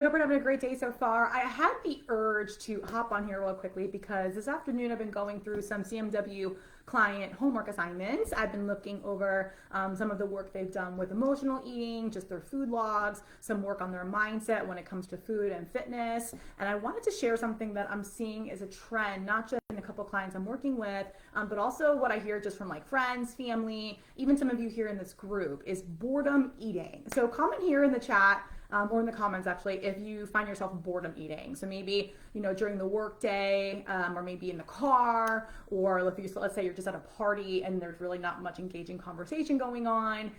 Hope you're having a great day so far. I had the urge to hop on here real quickly because this afternoon I've been going through some CMW client homework assignments. I've been looking over some of the work they've done with emotional eating, just their food logs, some work on their mindset when it comes to food and fitness. And I wanted to share something that I'm seeing as a trend, not just in a couple clients I'm working with, but also what I hear just from like friends, family, even some of you here in this group is boredom eating. So comment here in the chat or in the comments actually, if you find yourself boredom eating. So maybe, during the work day, or maybe in the car, or let's say you're just at a party and there's really not much engaging conversation going on,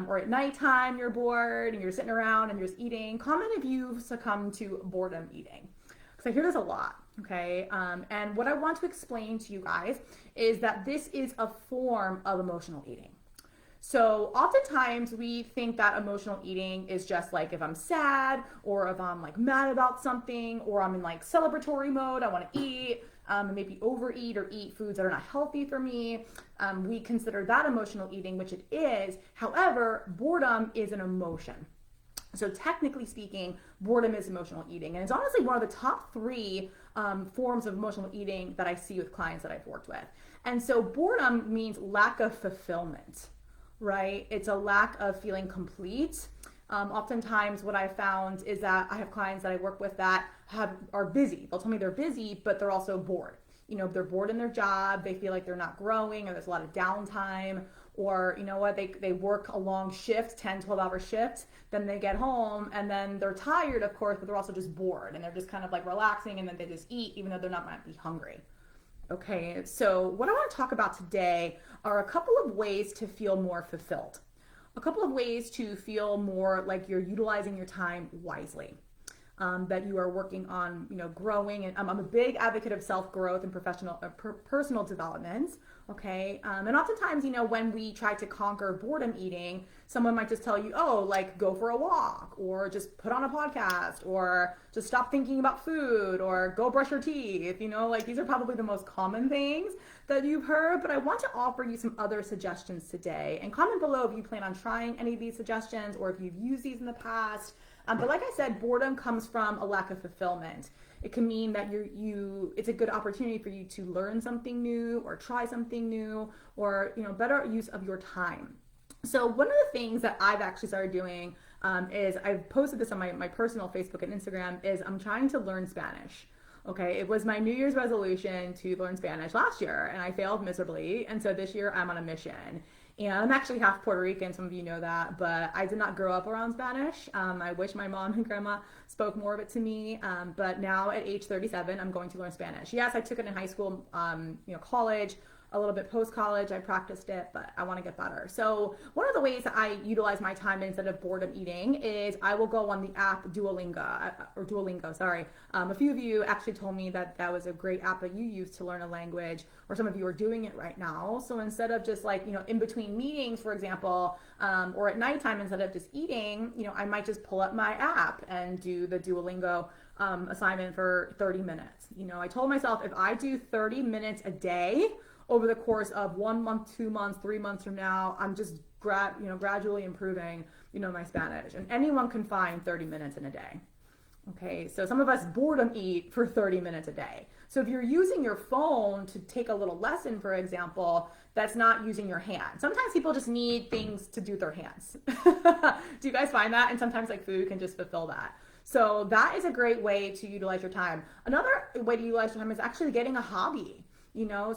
or at nighttime you're bored and you're sitting around and you're just eating. Comment if you succumb to boredom eating. Because I hear this a lot, okay? And what I want to explain to you guys is that this is a form of emotional eating. So oftentimes we think that emotional eating is just like if I'm sad or if I'm like mad about something or I'm in like celebratory mode, I want to eat, maybe overeat or eat foods that are not healthy for me. We consider that emotional eating, which it is. However, boredom is an emotion. So technically speaking, boredom is emotional eating. And it's honestly one of the top three forms of emotional eating that I see with clients that I've worked with. And so boredom means lack of fulfillment, right? It's a lack of feeling complete. Oftentimes what I found is that I have clients that I work with that are busy. They'll tell me they're busy, but they're also bored. They're bored in their job. They feel like they're not growing or there's a lot of downtime, or they work a long shift, 10, 12-hour shift. Then they get home and then they're tired, of course, but they're also just bored and they're just kind of like relaxing and then they just eat even though they're not might be hungry. Okay, so what I want to talk about today are a couple of ways to feel more fulfilled, a couple of ways to feel more like you're utilizing your time wisely, that you are working on, growing. And I'm a big advocate of self-growth and personal development. Okay, and oftentimes, when we try to conquer boredom eating, someone might just tell you, oh, like go for a walk, or just put on a podcast, or just stop thinking about food, or go brush your teeth. Like these are probably the most common things that you've heard, but I want to offer you some other suggestions today. And comment below if you plan on trying any of these suggestions or if you've used these in the past. But like I said, boredom comes from a lack of fulfillment. It can mean that it's a good opportunity for you to learn something new or try something new, or better use of your time. So one of the things that I've actually started doing is I've posted this on my personal Facebook and Instagram is I'm trying to learn Spanish. Okay, it was my New Year's resolution to learn Spanish last year and I failed miserably, and so this year I'm on a mission. And I'm actually half Puerto Rican, some of you know that, but I did not grow up around Spanish. I wish my mom and grandma spoke more of it to me, but now at age 37, I'm going to learn Spanish. Yes, I took it in high school, college, a little bit post-college, I practiced it, but I want to get better. So one of the ways that I utilize my time instead of boredom eating is I will go on the app Duolingo, sorry. A few of you actually told me that that was a great app that you use to learn a language, or some of you are doing it right now. So instead of just like, in between meetings, for example, or at nighttime, instead of just eating, I might just pull up my app and do the Duolingo assignment for 30 minutes. I told myself if I do 30 minutes a day, over the course of 1 month, 2 months, 3 months from now, I'm just gradually improving, my Spanish. And anyone can find 30 minutes in a day. Okay, so some of us boredom eat for 30 minutes a day. So if you're using your phone to take a little lesson, for example, that's not using your hand. Sometimes people just need things to do with their hands. Do you guys find that? And sometimes like food can just fulfill that. So that is a great way to utilize your time. Another way to utilize your time is actually getting a hobby.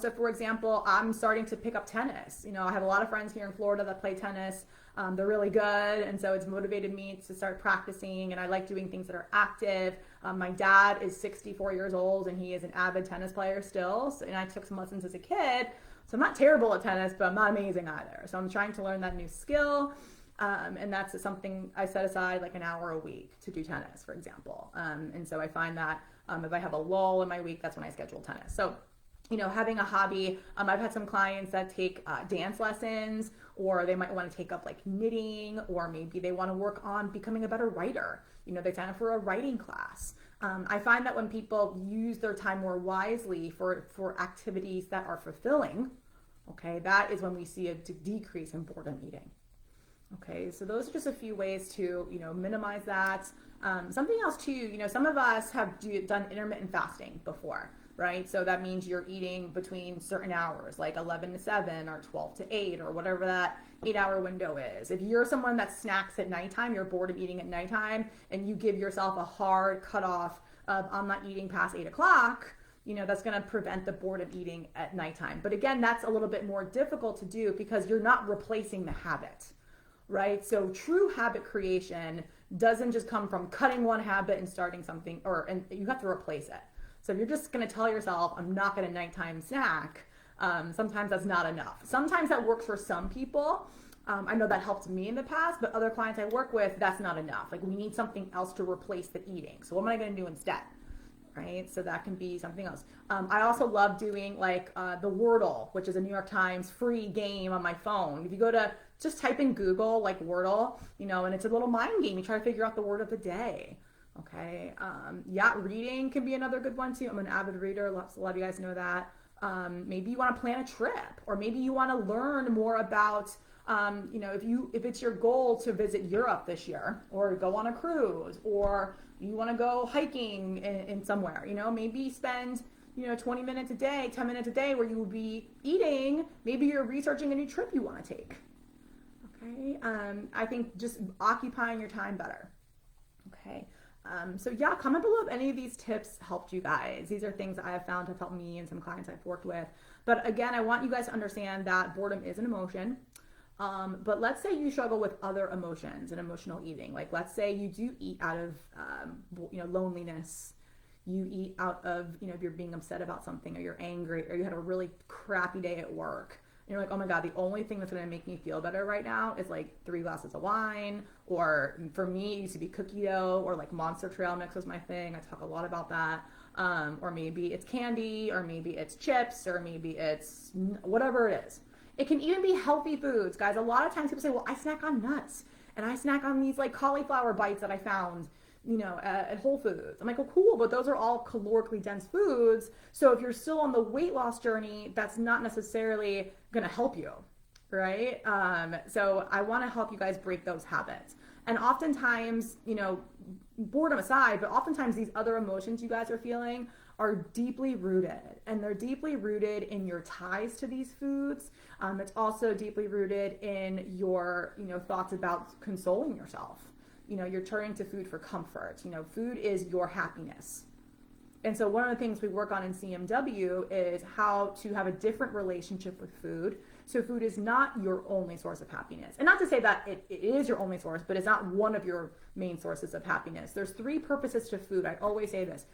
So for example, I'm starting to pick up tennis. I have a lot of friends here in Florida that play tennis. They're really good, and so it's motivated me to start practicing, and I like doing things that are active. My dad is 64 years old, and he is an avid tennis player still, and I took some lessons as a kid, so I'm not terrible at tennis, but I'm not amazing either. So I'm trying to learn that new skill, and that's something I set aside like an hour a week to do tennis, for example. And so I find that if I have a lull in my week, that's when I schedule tennis. So having a hobby. I've had some clients that take dance lessons, or they might want to take up like knitting, or maybe they want to work on becoming a better writer. They sign up for a writing class. I find that when people use their time more wisely for activities that are fulfilling, okay, that is when we see a decrease in boredom eating. Okay, so those are just a few ways to, minimize that. Something else too, some of us have done intermittent fasting before, right? So that means you're eating between certain hours, like 11 to 7 or 12 to 8 or whatever that 8-hour window is. If you're someone that snacks at nighttime, you're bored of eating at nighttime, and you give yourself a hard cutoff of I'm not eating past 8 o'clock, that's going to prevent the boredom eating at nighttime. But again, that's a little bit more difficult to do because you're not replacing the habit, right? So true habit creation doesn't just come from cutting one habit and starting something, and you have to replace it. So if you're just going to tell yourself, I'm not going to nighttime snack, sometimes that's not enough. Sometimes that works for some people. I know that helped me in the past, but other clients I work with, that's not enough. Like, we need something else to replace the eating. So what am I going to do instead? Right? So that can be something else. I also love doing the Wordle, which is a New York Times free game on my phone. If you just type in Google Wordle, and it's a little mind game. You try to figure out the word of the day. Okay. Reading can be another good one too. I'm an avid reader. A lot of you guys know that. Maybe you want to plan a trip, or maybe you want to learn more about, if it's your goal to visit Europe this year, or go on a cruise, or you want to go hiking in somewhere, maybe spend, 20 minutes a day, 10 minutes a day where you will be eating. Maybe you're researching a new trip you want to take. Okay. I think just occupying your time better. Okay. Comment below if any of these tips helped you guys. These are things I have found have helped me and some clients I've worked with. But again, I want you guys to understand that boredom is an emotion. But let's say you struggle with other emotions and emotional eating. Like, let's say you do eat out of, loneliness. You eat out of, if you're being upset about something, or you're angry, or you had a really crappy day at work. You're like, oh my God, the only thing that's going to make me feel better right now is 3 glasses of wine. Or for me, it used to be cookie dough, or Monster Trail mix was my thing. I talk a lot about that. Or maybe it's candy, or maybe it's chips, or maybe it's whatever it is. It can even be healthy foods, guys. A lot of times people say, well, I snack on nuts, and I snack on these cauliflower bites that I found, at Whole Foods. I'm like, well, cool, but those are all calorically dense foods. So if you're still on the weight loss journey, that's not necessarily going to help you, right? So I want to help you guys break those habits. And oftentimes, boredom aside, but oftentimes these other emotions you guys are feeling are deeply rooted, and they're deeply rooted in your ties to these foods. It's also deeply rooted in your, thoughts about consoling yourself. You're turning to food for comfort. Food is your happiness. And so one of the things we work on in CMW is how to have a different relationship with food. So food is not your only source of happiness. And not to say that it is your only source, but it's not one of your main sources of happiness. There's 3 purposes to food. I always say this: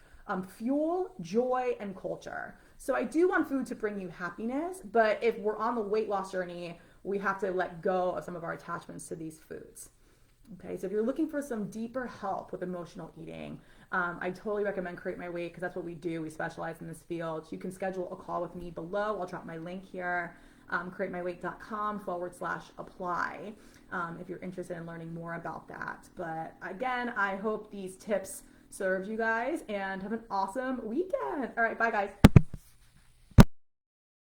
fuel, joy, and culture. So I do want food to bring you happiness, but if we're on the weight loss journey, we have to let go of some of our attachments to these foods. Okay, so if you're looking for some deeper help with emotional eating, I totally recommend Create My Weight, because that's what we do. We specialize in this field. You can schedule a call with me below. I'll drop my link here, createmyweight.com/apply, if you're interested in learning more about that. But again, I hope these tips served you guys, and have an awesome weekend. All right, bye guys.